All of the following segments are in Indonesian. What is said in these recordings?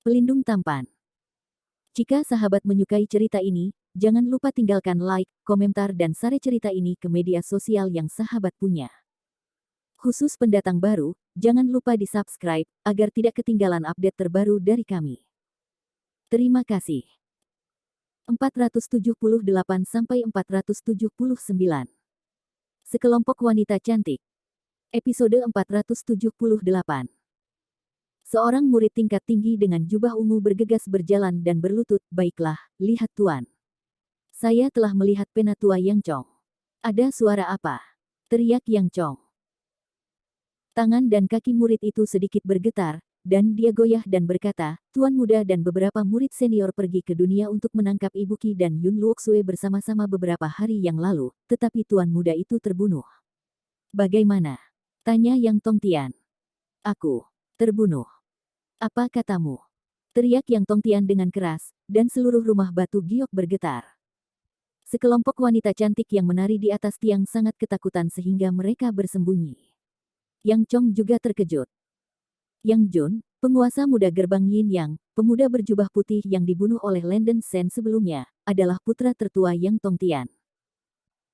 Pelindung tampan. Jika sahabat menyukai cerita ini, jangan lupa tinggalkan like, komentar dan share cerita ini ke media sosial yang sahabat punya. Khusus pendatang baru, jangan lupa di-subscribe, agar tidak ketinggalan update terbaru dari kami. Terima kasih. 478-479. Sekelompok wanita cantik. Episode 478. Seorang murid tingkat tinggi dengan jubah ungu bergegas berjalan dan berlutut, "Baiklah, lihat Tuan. Saya telah melihat Penatua Yang Chong." "Ada suara apa?" teriak Yang Chong. Tangan dan kaki murid itu sedikit bergetar, dan dia goyah dan berkata, "Tuan muda dan beberapa murid senior pergi ke dunia untuk menangkap Ibu Qi dan Yun Luoxue bersama-sama beberapa hari yang lalu, tetapi tuan muda itu terbunuh." "Bagaimana?" tanya Yang Tongtian. "Aku terbunuh. Apa katamu?" teriak Yang Tongtian dengan keras, dan seluruh rumah batu giok bergetar. Sekelompok wanita cantik yang menari di atas tiang sangat ketakutan sehingga mereka bersembunyi. Yang Chong juga terkejut. Yang Jun, penguasa muda gerbang Yin Yang, pemuda berjubah putih yang dibunuh oleh Landen Sen sebelumnya, adalah putra tertua Yang Tongtian.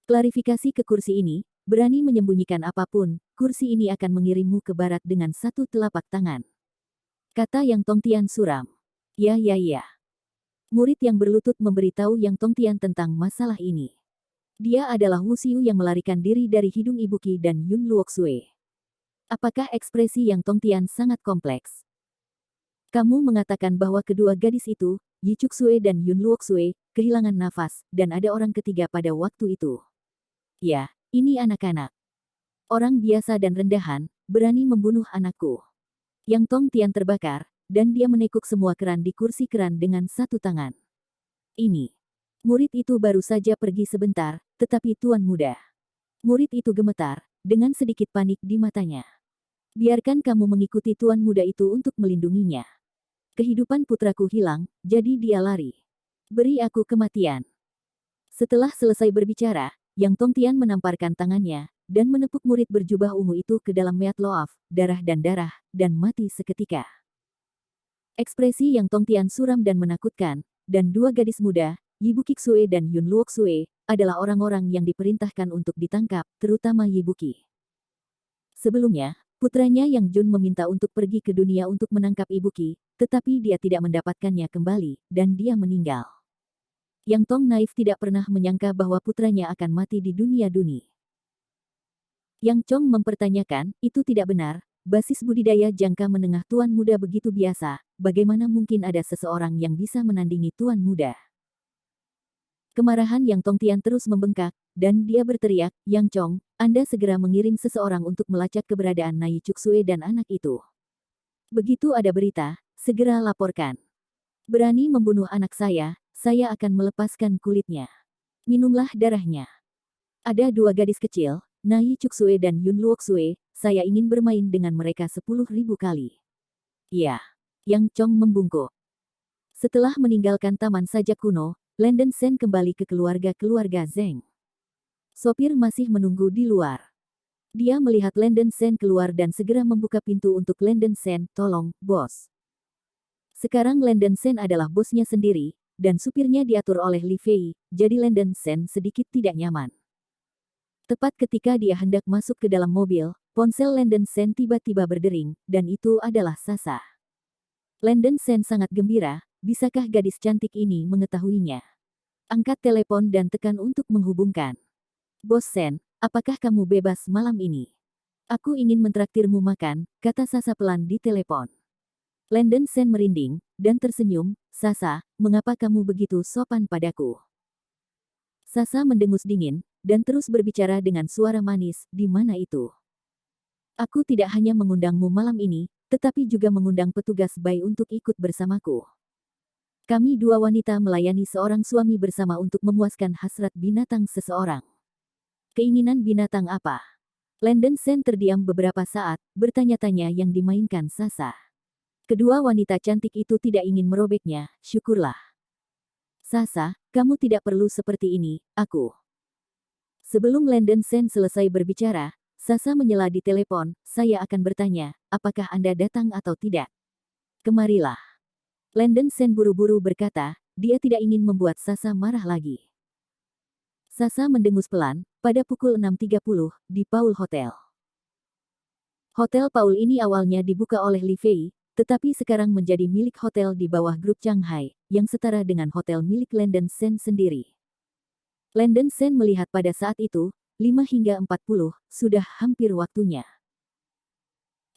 Klarifikasi ke kursi ini, berani menyembunyikan apapun, kursi ini akan mengirimmu ke barat dengan satu telapak tangan. Kata Yang Tongtian suram. Ya. Murid yang berlutut memberitahu Yang Tongtian tentang masalah ini. Dia adalah Wu Xiu yang melarikan diri dari hidung Ibu Qi dan Yun Luoxue. Apakah ekspresi Yang Tongtian sangat kompleks? "Kamu mengatakan bahwa kedua gadis itu, Yi Cuxue dan Yun Luoxue, kehilangan nafas, dan ada orang ketiga pada waktu itu." "Ya, ini anak-anak. Orang biasa dan rendahan, berani membunuh anakku." Yang Tongtian terbakar, dan dia menekuk semua keran di kursi keran dengan satu tangan. "Ini. Murid itu baru saja pergi sebentar, tetapi tuan muda." Murid itu gemetar, dengan sedikit panik di matanya. "Biarkan kamu mengikuti tuan muda itu untuk melindunginya. Kehidupan putraku hilang, jadi dia lari. Beri aku kematian." Setelah selesai berbicara, Yang Tongtian menamparkan tangannya, dan menepuk murid berjubah ungu itu ke dalam meat loaf, darah, dan mati seketika. Ekspresi Yang Tongtian suram dan menakutkan, dan dua gadis muda, Yibu Qixue dan Yun Luoxue, adalah orang-orang yang diperintahkan untuk ditangkap, terutama Yibu Qi. Sebelumnya, putranya Yang Jun meminta untuk pergi ke dunia untuk menangkap Ibu Qi, tetapi dia tidak mendapatkannya kembali, dan dia meninggal. Yang Tong naif tidak pernah menyangka bahwa putranya akan mati di dunia duni. Yang Chong mempertanyakan, "Itu tidak benar, basis budidaya jangka menengah tuan muda begitu biasa, bagaimana mungkin ada seseorang yang bisa menandingi tuan muda?" Kemarahan Yang Tongtian terus membengkak, dan dia berteriak, "Yang Chong, Anda segera mengirim seseorang untuk melacak keberadaan Nai Cuxue dan anak itu. Begitu ada berita, segera laporkan. Berani membunuh anak saya akan melepaskan kulitnya. Minumlah darahnya. Ada dua gadis kecil, Nai Cuxue dan Yun Luoxue, saya ingin bermain dengan mereka 10.000 kali." "Ya." Yang Chong membungkuk. Setelah meninggalkan taman sajak kuno, Landen Sen kembali ke keluarga Zeng. Sopir masih menunggu di luar. Dia melihat Landen Sen keluar dan segera membuka pintu untuk Landen Sen, "Tolong, bos." Sekarang Landen Sen adalah bosnya sendiri, dan supirnya diatur oleh Li Fei, jadi Landen Sen sedikit tidak nyaman. Tepat ketika dia hendak masuk ke dalam mobil, ponsel Landen Sen tiba-tiba berdering, dan itu adalah Sasa. Landen Sen sangat gembira, bisakah gadis cantik ini mengetahuinya? Angkat telepon dan tekan untuk menghubungkan. "Bos Sen, apakah kamu bebas malam ini? Aku ingin mentraktirmu makan," kata Sasa pelan di telepon. Landen Sen merinding, dan tersenyum, "Sasa, mengapa kamu begitu sopan padaku?" Sasa mendengus dingin, dan terus berbicara dengan suara manis, "Di mana itu? Aku tidak hanya mengundangmu malam ini, tetapi juga mengundang petugas Bai untuk ikut bersamaku. Kami dua wanita melayani seorang suami bersama untuk memuaskan hasrat binatang seseorang." "Keinginan binatang apa?" Landen Sen terdiam beberapa saat, bertanya-tanya yang dimainkan Sasa. Kedua wanita cantik itu tidak ingin merobeknya, "Syukurlah. Sasa, kamu tidak perlu seperti ini, aku." Sebelum Landen Sen selesai berbicara, Sasa menyela di telepon, "Saya akan bertanya, apakah Anda datang atau tidak? Kemarilah." Landon Sen buru-buru berkata, dia tidak ingin membuat Sasa marah lagi. Sasa mendengus pelan, pada pukul 6.30, di Paul Hotel. Hotel Paul ini awalnya dibuka oleh Li Fei, tetapi sekarang menjadi milik hotel di bawah grup Shanghai, yang setara dengan hotel milik Landon Sen sendiri. Landon Sen melihat pada saat itu, 5 hingga 40, sudah hampir waktunya.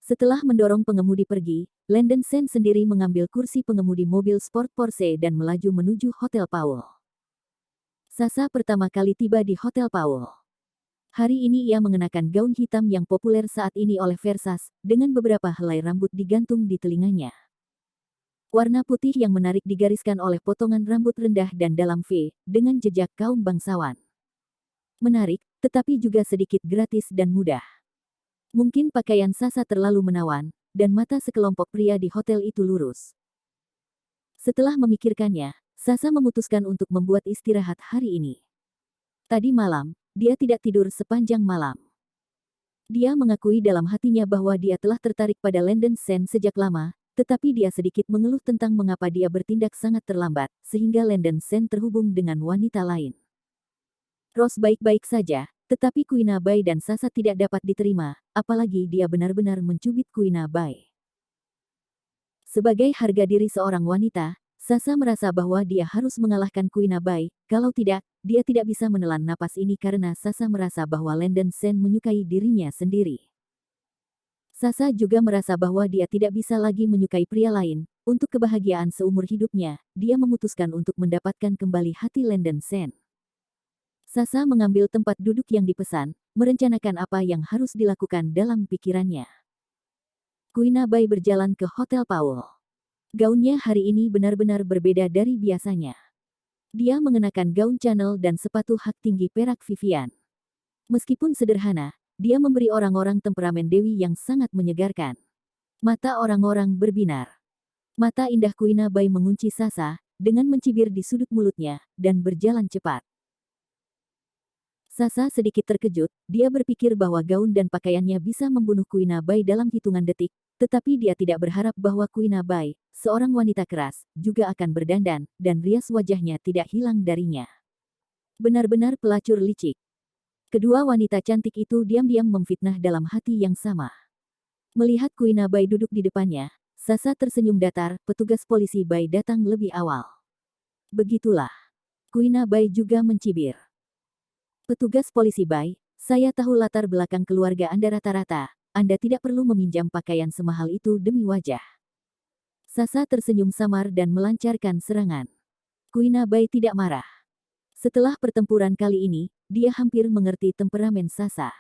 Setelah mendorong pengemudi pergi, Landon Sen sendiri mengambil kursi pengemudi mobil sport Porsche dan melaju menuju Hotel Paul. Sasa pertama kali tiba di Hotel Paul. Hari ini ia mengenakan gaun hitam yang populer saat ini oleh Versace, dengan beberapa helai rambut digantung di telinganya. Warna putih yang menarik digariskan oleh potongan rambut rendah dan dalam V, dengan jejak kaum bangsawan. Menarik, tetapi juga sedikit gratis dan mudah. Mungkin pakaian Sasa terlalu menawan, dan mata sekelompok pria di hotel itu lurus. Setelah memikirkannya, Sasa memutuskan untuk membuat istirahat hari ini. Tadi malam, dia tidak tidur sepanjang malam. Dia mengakui dalam hatinya bahwa dia telah tertarik pada Landon Sen sejak lama, tetapi dia sedikit mengeluh tentang mengapa dia bertindak sangat terlambat, sehingga Landon Sen terhubung dengan wanita lain. Rose baik-baik saja, tetapi Kuina Bai dan Sasa tidak dapat diterima, apalagi dia benar-benar mencubit Kuina Bai. Sebagai harga diri seorang wanita, Sasa merasa bahwa dia harus mengalahkan Kuina Bai, kalau tidak, dia tidak bisa menelan napas ini karena Sasa merasa bahwa Landon Sen menyukai dirinya sendiri. Sasa juga merasa bahwa dia tidak bisa lagi menyukai pria lain, untuk kebahagiaan seumur hidupnya, dia memutuskan untuk mendapatkan kembali hati Landon Sen. Sasa mengambil tempat duduk yang dipesan, merencanakan apa yang harus dilakukan dalam pikirannya. Kuina Bai berjalan ke Hotel Paul. Gaunnya hari ini benar-benar berbeda dari biasanya. Dia mengenakan gaun Chanel dan sepatu hak tinggi perak Vivian. Meskipun sederhana, dia memberi orang-orang temperamen dewi yang sangat menyegarkan. Mata orang-orang berbinar. Mata indah Kuina Bai mengunci Sasa, dengan mencibir di sudut mulutnya, dan berjalan cepat. Sasa sedikit terkejut, dia berpikir bahwa gaun dan pakaiannya bisa membunuh Kuina Bai dalam hitungan detik, tetapi dia tidak berharap bahwa Kuina Bai, seorang wanita keras, juga akan berdandan, dan rias wajahnya tidak hilang darinya. Benar-benar pelacur licik. Kedua wanita cantik itu diam-diam memfitnah dalam hati yang sama. Melihat Kuina Bai duduk di depannya, Sasa tersenyum datar, petugas polisi Bai datang lebih awal. Begitulah. Kuina Bai juga mencibir. Petugas polisi Bai, saya tahu latar belakang keluarga Anda rata-rata, Anda tidak perlu meminjam pakaian semahal itu demi wajah. Sasa tersenyum samar dan melancarkan serangan. Kuina Bai tidak marah. Setelah pertempuran kali ini, dia hampir mengerti temperamen Sasa.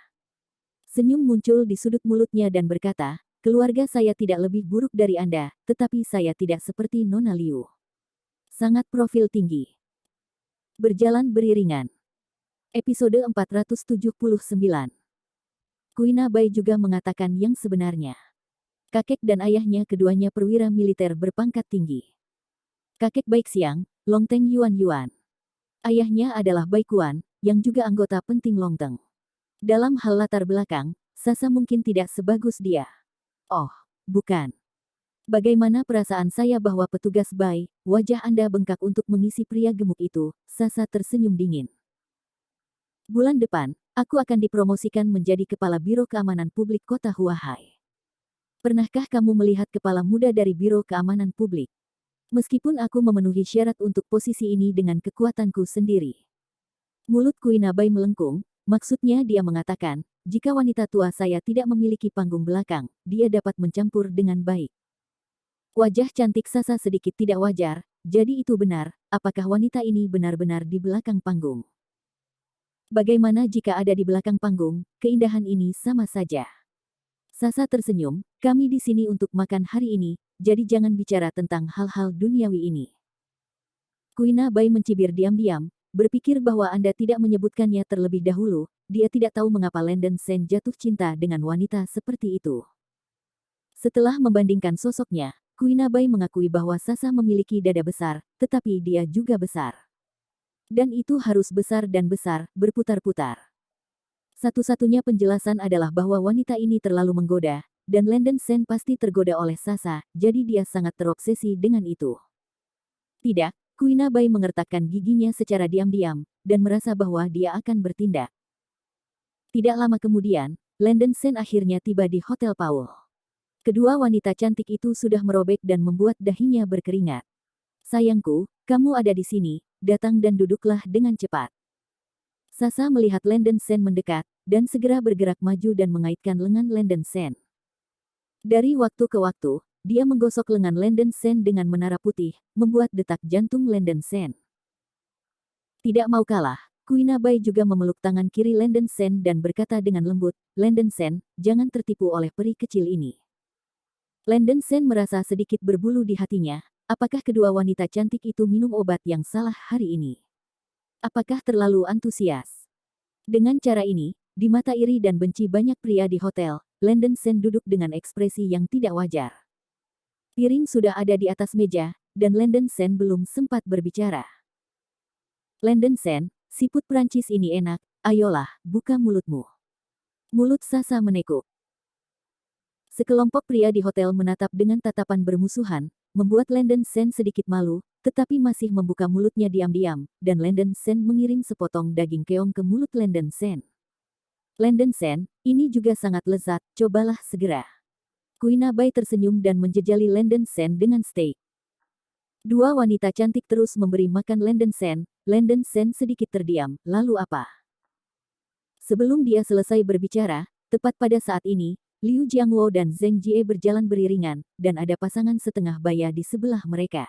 Senyum muncul di sudut mulutnya dan berkata, keluarga saya tidak lebih buruk dari Anda, tetapi saya tidak seperti Nona Liu. Sangat profil tinggi. Berjalan beriringan. Episode 479. Kuina Bai juga mengatakan yang sebenarnya. Kakek dan ayahnya keduanya perwira militer berpangkat tinggi. Kakek Bai Xiang, Longteng Yuan Yuan. Ayahnya adalah Bai Kuan, yang juga anggota penting Longteng. Dalam hal latar belakang, Sasa mungkin tidak sebagus dia. Oh, bukan. Bagaimana perasaan saya bahwa petugas Bai, wajah Anda bengkak untuk mengisi pria gemuk itu, Sasa tersenyum dingin. Bulan depan, aku akan dipromosikan menjadi Kepala Biro Keamanan Publik Kota Huahai. Pernahkah kamu melihat kepala muda dari Biro Keamanan Publik? Meskipun aku memenuhi syarat untuk posisi ini dengan kekuatanku sendiri. Mulut Kuina Bai melengkung, maksudnya dia mengatakan, jika wanita tua saya tidak memiliki panggung belakang, dia dapat mencampur dengan baik. Wajah cantik Sasa sedikit tidak wajar, jadi itu benar, apakah wanita ini benar-benar di belakang panggung? Bagaimana jika ada di belakang panggung, keindahan ini sama saja. Sasa tersenyum, kami di sini untuk makan hari ini, jadi jangan bicara tentang hal-hal duniawi ini. Kuina Bai mencibir diam-diam, berpikir bahwa Anda tidak menyebutkannya terlebih dahulu, dia tidak tahu mengapa Landon Sen jatuh cinta dengan wanita seperti itu. Setelah membandingkan sosoknya, Kuina Bai mengakui bahwa Sasa memiliki dada besar, tetapi dia juga besar. Dan itu harus besar dan besar, berputar-putar. Satu-satunya penjelasan adalah bahwa wanita ini terlalu menggoda, dan Landon Sen pasti tergoda oleh Sasa, jadi dia sangat terobsesi dengan itu. Tidak, Kuina Bai mengertakkan giginya secara diam-diam, dan merasa bahwa dia akan bertindak. Tidak lama kemudian, Landon Sen akhirnya tiba di Hotel Paul. Kedua wanita cantik itu sudah merobek dan membuat dahinya berkeringat. Sayangku, kamu ada di sini, datang dan duduklah dengan cepat. Sasa melihat Landon Sen mendekat, dan segera bergerak maju dan mengaitkan lengan Landon Sen. Dari waktu ke waktu, dia menggosok lengan Landon Sen dengan menara putih, membuat detak jantung Landon Sen. Tidak mau kalah, Kuina Bai juga memeluk tangan kiri Landon Sen dan berkata dengan lembut, Landon Sen, jangan tertipu oleh peri kecil ini. Landon Sen merasa sedikit berbulu di hatinya, apakah kedua wanita cantik itu minum obat yang salah hari ini? Apakah terlalu antusias? Dengan cara ini, di mata iri dan benci banyak pria di hotel, Landon Sen duduk dengan ekspresi yang tidak wajar. Piring sudah ada di atas meja, dan Landon Sen belum sempat berbicara. Landon Sen, siput Prancis ini enak, ayolah, buka mulutmu. Mulut Sasa menekuk. Sekelompok pria di hotel menatap dengan tatapan bermusuhan, membuat Landon Sen sedikit malu, tetapi masih membuka mulutnya diam-diam, dan Landon Sen mengirim sepotong daging keong ke mulut Landon Sen. Landon Sen, ini juga sangat lezat, cobalah segera. Kuina Bai tersenyum dan menjejali Landon Sen dengan steak. Dua wanita cantik terus memberi makan Landon Sen sedikit terdiam, lalu apa? Sebelum dia selesai berbicara, tepat pada saat ini, Liu Jiangwo dan Zheng Jie berjalan beriringan, dan ada pasangan setengah baya di sebelah mereka.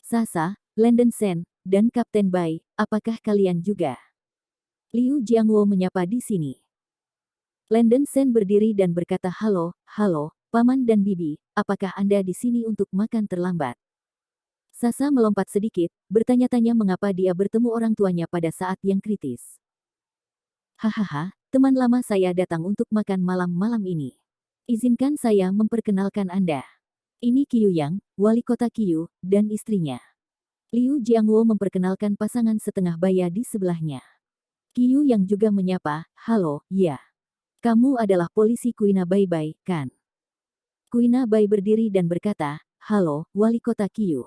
Sasa, Landon Sen, dan Kapten Bai, apakah kalian juga? Liu Jiangwo menyapa di sini. Landon Sen berdiri dan berkata halo, Paman dan Bibi, apakah Anda di sini untuk makan terlambat? Sasa melompat sedikit, bertanya-tanya mengapa dia bertemu orang tuanya pada saat yang kritis. Hahaha, teman lama saya datang untuk makan malam-malam ini. Izinkan saya memperkenalkan Anda. Ini Qiu Yang, wali kota Qiu, dan istrinya. Liu Jiangwo memperkenalkan pasangan setengah baya di sebelahnya. Qiu Yang juga menyapa, halo, ya. Kamu adalah polisi Kuina Bai Bai, kan? Kuina Bai berdiri dan berkata, halo, wali kota Qiu.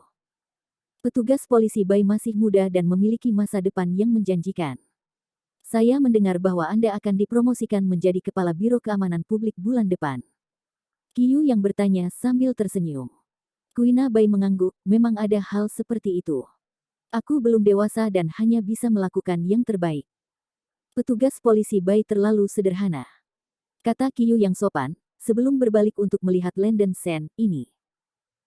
Petugas polisi Bai masih muda dan memiliki masa depan yang menjanjikan. Saya mendengar bahwa Anda akan dipromosikan menjadi Kepala Biro Keamanan Publik bulan depan. Qiu yang bertanya sambil tersenyum. Kuina Bai mengangguk, memang ada hal seperti itu. Aku belum dewasa dan hanya bisa melakukan yang terbaik. Petugas polisi Bai terlalu sederhana. Kata Qiu yang sopan, sebelum berbalik untuk melihat Landon Sen, ini.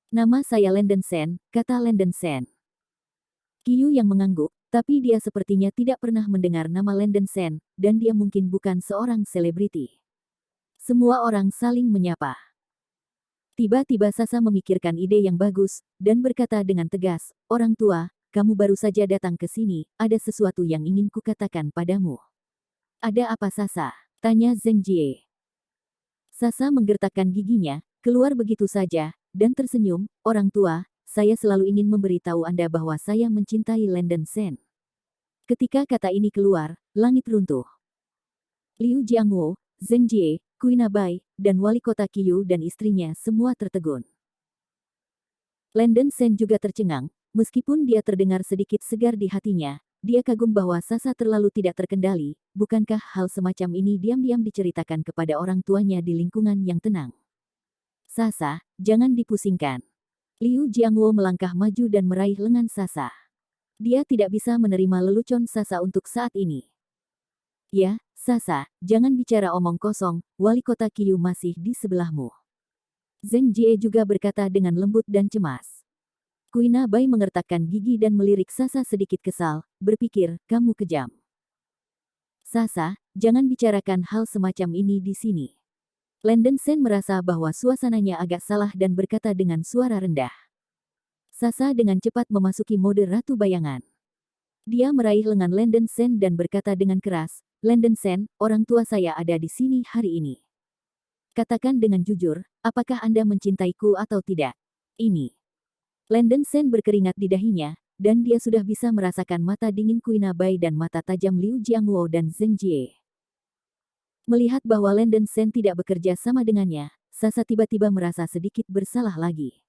Nama saya Landon Sen, kata Landon Sen. Qiu yang mengangguk, tapi dia sepertinya tidak pernah mendengar nama Landon Sen, dan dia mungkin bukan seorang selebriti. Semua orang saling menyapa. Tiba-tiba Sasa memikirkan ide yang bagus, dan berkata dengan tegas, orang tua, kamu baru saja datang ke sini, ada sesuatu yang ingin kukatakan padamu. Ada apa Sasa? Tanya Zheng Jie. Sasa menggertakkan giginya, keluar begitu saja, dan tersenyum, orang tua, saya selalu ingin memberitahu Anda bahwa saya mencintai Landon Sen. Ketika kata ini keluar, langit runtuh. Liu Jiangwo, Zheng Jie, Kuina Bai, dan wali kota Qiu dan istrinya semua tertegun. Landon Sen juga tercengang, meskipun dia terdengar sedikit segar di hatinya, dia kagum bahwa Sasa terlalu tidak terkendali, bukankah hal semacam ini diam-diam diceritakan kepada orang tuanya di lingkungan yang tenang. Sasa, jangan dipusingkan. Liu Jiangwo melangkah maju dan meraih lengan Sasa. Dia tidak bisa menerima lelucon Sasa untuk saat ini. Ya, Sasa, jangan bicara omong kosong, wali kota Qiu masih di sebelahmu. Zheng Jie juga berkata dengan lembut dan cemas. Kuina Bai mengertakkan gigi dan melirik Sasa sedikit kesal, berpikir, kamu kejam. Sasa, jangan bicarakan hal semacam ini di sini. Landon Sen merasa bahwa suasananya agak salah dan berkata dengan suara rendah. Sasa dengan cepat memasuki mode ratu bayangan. Dia meraih lengan Landon Sen dan berkata dengan keras, Landon Sen, orang tua saya ada di sini hari ini. Katakan dengan jujur, apakah Anda mencintaiku atau tidak? Ini. Landon Sen berkeringat di dahinya, dan dia sudah bisa merasakan mata dingin Kuina Bai dan mata tajam Liu Jiangwo dan Zheng Jie. Melihat bahwa Landon Sen tidak bekerja sama dengannya, Sasa tiba-tiba merasa sedikit bersalah lagi.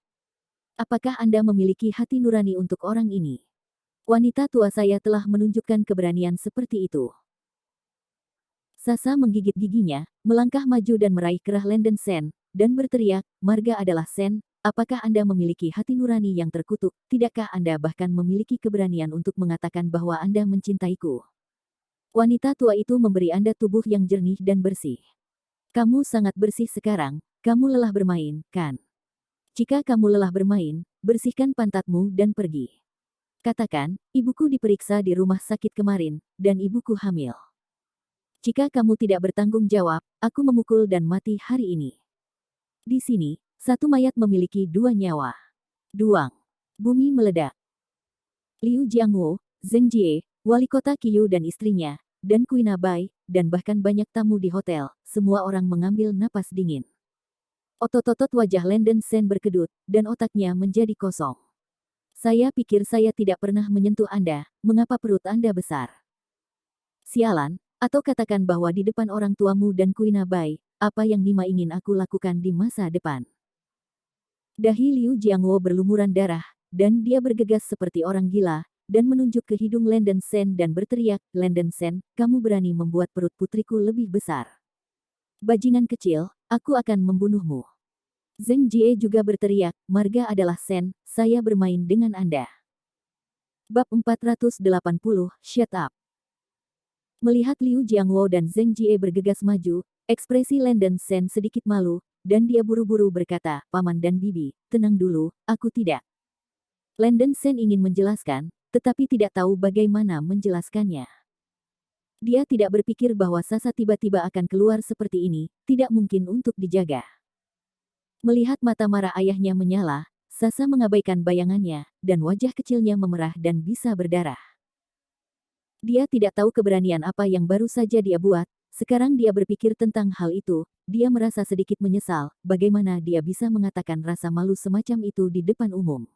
Apakah Anda memiliki hati nurani untuk orang ini? Wanita tua saya telah menunjukkan keberanian seperti itu. Sasa menggigit giginya, melangkah maju dan meraih kerah Lenden Sen, dan berteriak, "Marga adalah Sen, apakah Anda memiliki hati nurani yang terkutuk? Tidakkah Anda bahkan memiliki keberanian untuk mengatakan bahwa Anda mencintaiku?" Wanita tua itu memberi Anda tubuh yang jernih dan bersih. Kamu sangat bersih sekarang, kamu lelah bermain, kan? Jika kamu lelah bermain, bersihkan pantatmu dan pergi. Katakan, ibuku diperiksa di rumah sakit kemarin, dan ibuku hamil. Jika kamu tidak bertanggung jawab, aku memukul dan mati hari ini. Di sini, satu mayat memiliki dua nyawa. Duang. Bumi meledak. Liu Jiangwo, Zheng Jie, wali kota Qiyu dan istrinya, dan Kuina Bai, dan bahkan banyak tamu di hotel, semua orang mengambil napas dingin. Otot-otot wajah Lenden Sen berkedut, dan otaknya menjadi kosong. Saya pikir saya tidak pernah menyentuh Anda, mengapa perut Anda besar? Sialan, atau katakan bahwa di depan orang tuamu dan Kuina Bai, apa yang Nima ingin aku lakukan di masa depan. Dahi Liu Jiangwo berlumuran darah, dan dia bergegas seperti orang gila, dan menunjuk ke hidung Lenden Sen dan berteriak, "Lenden Sen, kamu berani membuat perut putriku lebih besar. Bajingan kecil, aku akan membunuhmu." Zheng Jie juga berteriak, "Marga adalah Sen, saya bermain dengan Anda." Bab 480, Shut Up. Melihat Liu Jiangwo dan Zheng Jie bergegas maju, ekspresi Lenden Sen sedikit malu, dan dia buru-buru berkata, "Paman dan Bibi, tenang dulu, aku tidak." Lenden Sen ingin menjelaskan, tetapi tidak tahu bagaimana menjelaskannya. Dia tidak berpikir bahwa Sasa tiba-tiba akan keluar seperti ini, tidak mungkin untuk dijaga. Melihat mata marah ayahnya menyala, Sasa mengabaikan bayangannya, dan wajah kecilnya memerah dan bisa berdarah. Dia tidak tahu keberanian apa yang baru saja dia buat, sekarang dia berpikir tentang hal itu, dia merasa sedikit menyesal, bagaimana dia bisa mengatakan rasa malu semacam itu di depan umum.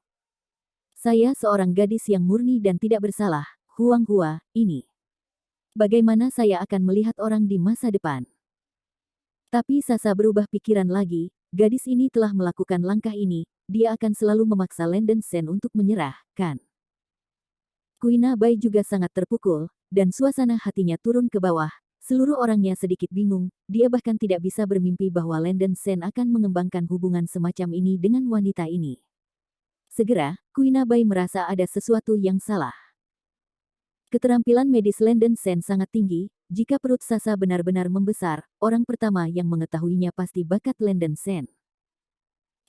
Saya seorang gadis yang murni dan tidak bersalah, Huang Hua, ini. Bagaimana saya akan melihat orang di masa depan? Tapi Sasa berubah pikiran lagi, gadis ini telah melakukan langkah ini, dia akan selalu memaksa Lenden Sen untuk menyerah, kan? Kuina Bai juga sangat terpukul, dan suasana hatinya turun ke bawah, seluruh orangnya sedikit bingung, dia bahkan tidak bisa bermimpi bahwa Lenden Sen akan mengembangkan hubungan semacam ini dengan wanita ini. Segera, Kuina Bai merasa ada sesuatu yang salah. Keterampilan medis Lenden Sen sangat tinggi, jika perut Sasa benar-benar membesar, orang pertama yang mengetahuinya pasti bakat Lenden Sen.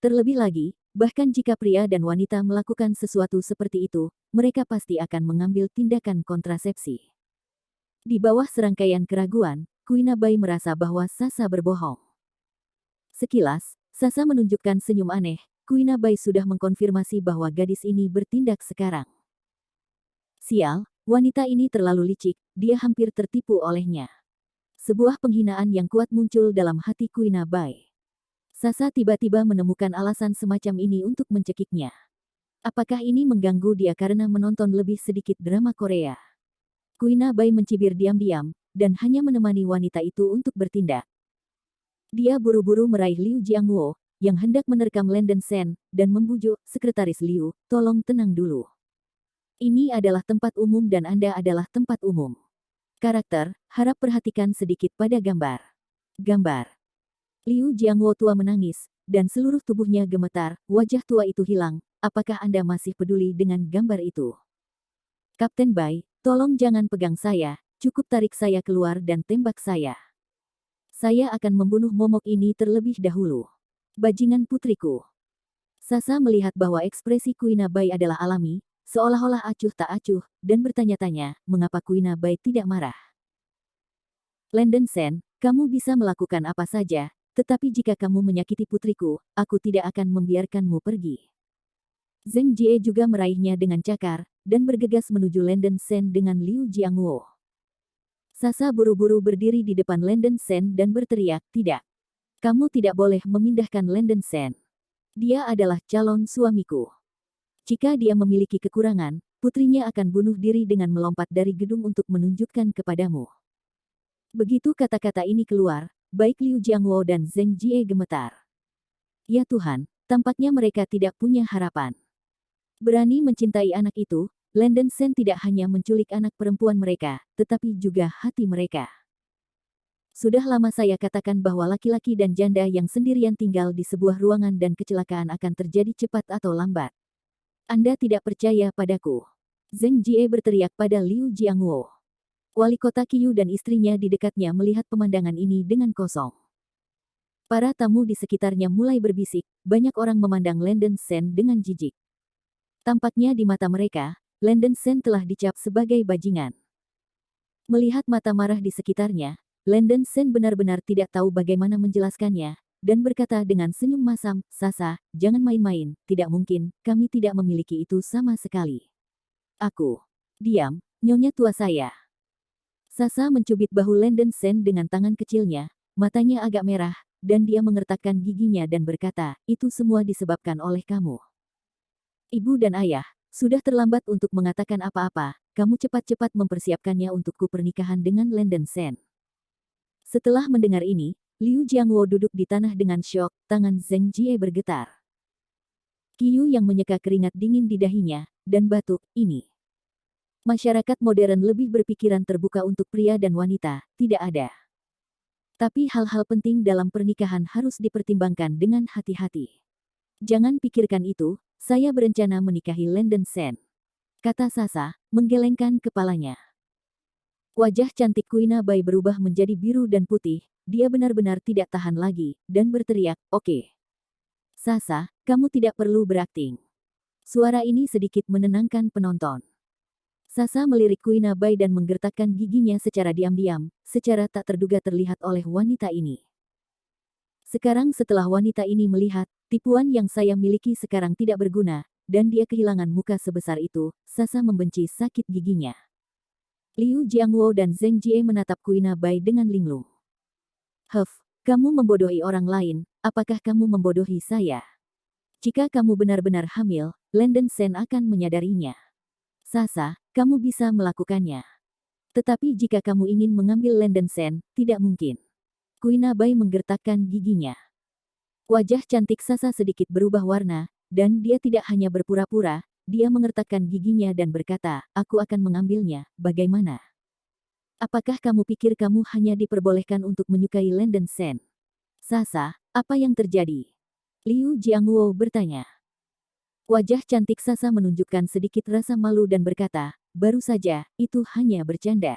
Terlebih lagi, bahkan jika pria dan wanita melakukan sesuatu seperti itu, mereka pasti akan mengambil tindakan kontrasepsi. Di bawah serangkaian keraguan, Kuina Bai merasa bahwa Sasa berbohong. Sekilas, Sasa menunjukkan senyum aneh, Kuina Bai sudah mengkonfirmasi bahwa gadis ini bertindak sekarang. Sial, wanita ini terlalu licik, dia hampir tertipu olehnya. Sebuah penghinaan yang kuat muncul dalam hati Kuina Bai. Sasa tiba-tiba menemukan alasan semacam ini untuk mencekiknya. Apakah ini mengganggu dia karena menonton lebih sedikit drama Korea? Kuina Bai mencibir diam-diam, dan hanya menemani wanita itu untuk bertindak. Dia buru-buru meraih Liu Jiangwo, yang hendak menerkam Lenden Sen, dan membujuk, "Sekretaris Liu, tolong tenang dulu. Ini adalah tempat umum dan Anda adalah tempat umum." Karakter, harap perhatikan sedikit pada gambar. Gambar. Liu Jiangwo tua menangis, dan seluruh tubuhnya gemetar, wajah tua itu hilang, apakah Anda masih peduli dengan gambar itu? Kapten Bai, tolong jangan pegang saya, cukup tarik saya keluar dan tembak saya. Saya akan membunuh momok ini terlebih dahulu. Bajingan putriku. Sasa melihat bahwa ekspresi Kuina Bai adalah alami, seolah-olah acuh tak acuh, dan bertanya-tanya, mengapa Kuina Bai tidak marah. Lenden Sen, kamu bisa melakukan apa saja, tetapi jika kamu menyakiti putriku, aku tidak akan membiarkanmu pergi. Zheng Jie juga meraihnya dengan cakar, dan bergegas menuju Lenden Sen dengan Liu Jiangwo. Sasa buru-buru berdiri di depan Lenden Sen dan berteriak, "Tidak. Kamu tidak boleh memindahkan Lenden Sen. Dia adalah calon suamiku. Jika dia memiliki kekurangan, putrinya akan bunuh diri dengan melompat dari gedung untuk menunjukkan kepadamu." Begitu kata-kata ini keluar, baik Liu Jiangwo dan Zheng Jie gemetar. Ya Tuhan, Tampaknya mereka tidak punya harapan. Berani mencintai anak itu, Landon Sen tidak hanya menculik anak perempuan mereka, tetapi juga hati mereka. Sudah lama saya katakan bahwa laki-laki dan janda yang sendirian tinggal di sebuah ruangan dan kecelakaan akan terjadi cepat atau lambat. Anda tidak percaya padaku. Zheng Jie berteriak pada Liu Jiangwo. Wali kota Qiyu dan istrinya di dekatnya melihat pemandangan ini dengan kosong. Para tamu di sekitarnya mulai berbisik, banyak orang memandang Landon Sen dengan jijik. Tampaknya di mata mereka, Landon Sen telah dicap sebagai bajingan. Melihat mata marah di sekitarnya, Landon Sen benar-benar tidak tahu bagaimana menjelaskannya, dan berkata dengan senyum masam, "Sasa, jangan main-main, tidak mungkin, kami tidak memiliki itu sama sekali." "Aku." "Diam, nyonya tua saya." Sasa mencubit bahu Landon Sen dengan tangan kecilnya, matanya agak merah, dan dia mengertakkan giginya dan berkata, "Itu semua disebabkan oleh kamu. Ibu dan ayah, sudah terlambat untuk mengatakan apa-apa, kamu cepat-cepat mempersiapkannya untukku pernikahan dengan Landon Sen." Setelah mendengar ini, Liu Jiangwo duduk di tanah dengan syok, tangan Zheng Jie bergetar. Qiyu yang menyeka keringat dingin di dahinya, dan batuk, ini. Masyarakat modern lebih berpikiran terbuka untuk pria dan wanita, tidak ada. Tapi hal-hal penting dalam pernikahan harus dipertimbangkan dengan hati-hati. "Jangan pikirkan itu, saya berencana menikahi Landon Sen," kata Sasa, menggelengkan kepalanya. Wajah cantik Kuina Bai berubah menjadi biru dan putih, dia benar-benar tidak tahan lagi, dan berteriak, "Oke. Sasa, kamu tidak perlu berakting." Suara ini sedikit menenangkan penonton. Sasa melirik Kuina Bai dan menggertakkan giginya secara diam-diam, secara tak terduga terlihat oleh wanita ini. Sekarang setelah wanita ini melihat, tipuan yang saya miliki sekarang tidak berguna, dan dia kehilangan muka sebesar itu, Sasa membenci sakit giginya. Liu Jiangwo dan Zheng Jie menatap Kuina Bai dengan linglung. Kamu membodohi orang lain, apakah kamu membodohi saya? Jika kamu benar-benar hamil, Landon Sen akan menyadarinya. Sasa, kamu bisa melakukannya. Tetapi jika kamu ingin mengambil Landon Sen, tidak mungkin." Kuina Bai menggertakkan giginya. Wajah cantik Sasa sedikit berubah warna, dan dia tidak hanya berpura-pura, dia mengertakkan giginya dan berkata, "Aku akan mengambilnya, bagaimana? Apakah kamu pikir kamu hanya diperbolehkan untuk menyukai Landon Sen?" "Sasa, apa yang terjadi?" Liu Jiangwo bertanya. Wajah cantik Sasa menunjukkan sedikit rasa malu dan berkata, "Baru saja, itu hanya bercanda."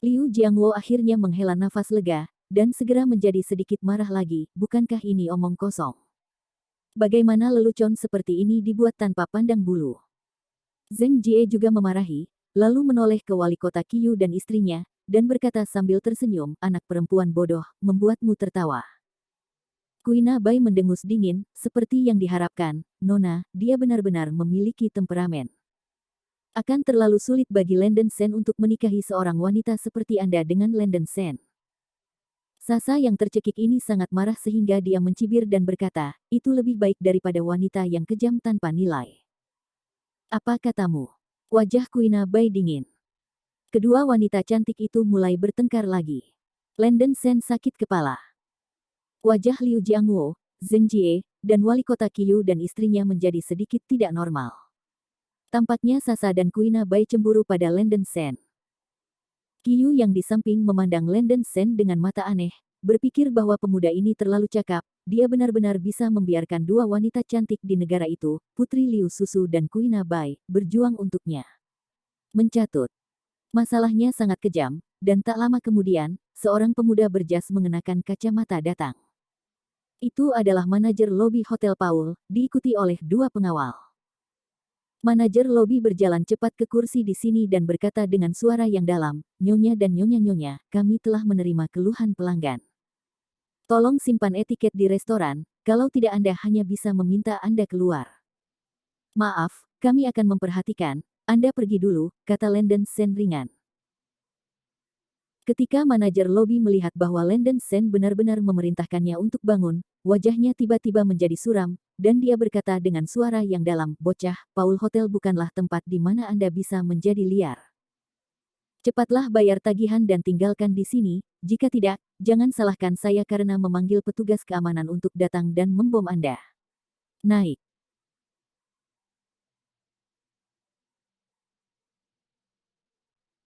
Liu Jiangwo akhirnya menghela nafas lega, dan segera menjadi sedikit marah lagi, "Bukankah ini omong kosong? Bagaimana lelucon seperti ini dibuat tanpa pandang bulu?" Zheng Jie juga memarahi, lalu menoleh ke wali kota Qiyu dan istrinya, dan berkata sambil tersenyum, "Anak perempuan bodoh, membuatmu tertawa." Kuina Bai mendengus dingin, seperti yang diharapkan, "Nona, dia benar-benar memiliki temperamen. Akan terlalu sulit bagi Landon Sen untuk menikahi seorang wanita seperti Anda dengan Landon Sen." Sasa yang tercekik ini sangat marah sehingga dia mencibir dan berkata, "Itu lebih baik daripada wanita yang kejam tanpa nilai." "Apa katamu?" Wajah Kuina Bai dingin. Kedua wanita cantik itu mulai bertengkar lagi. Landon Sen sakit kepala. Wajah Liu Jiangwo, Zheng Jie, dan wali kota Qiyu dan istrinya menjadi sedikit tidak normal. Tampaknya Sasa dan Kuina Bai cemburu pada Landon Sen. Qiyu yang di samping memandang Landon Sen dengan mata aneh, berpikir bahwa pemuda ini terlalu cakap, dia benar-benar bisa membiarkan dua wanita cantik di negara itu, Putri Liu Susu dan Kuina Bai, berjuang untuknya. Mencatut. Masalahnya sangat kejam, dan tak lama kemudian, seorang pemuda berjas mengenakan kacamata datang. Itu adalah manajer lobi Hotel Paul, diikuti oleh dua pengawal. Manajer lobi berjalan cepat ke kursi di sini dan berkata dengan suara yang dalam, "Nyonya dan nyonya-nyonya, kami telah menerima keluhan pelanggan. Tolong simpan etiket di restoran, kalau tidak Anda hanya bisa meminta Anda keluar." "Maaf, kami akan memperhatikan, Anda pergi dulu," kata Landon Sen ringan. Ketika manajer lobi melihat bahwa Landon Sen benar-benar memerintahkannya untuk bangun, wajahnya tiba-tiba menjadi suram, dan dia berkata dengan suara yang dalam, "Bocah, Paul Hotel bukanlah tempat di mana Anda bisa menjadi liar. Cepatlah bayar tagihan dan tinggalkan di sini, jika tidak, jangan salahkan saya karena memanggil petugas keamanan untuk datang dan membom Anda." Naik.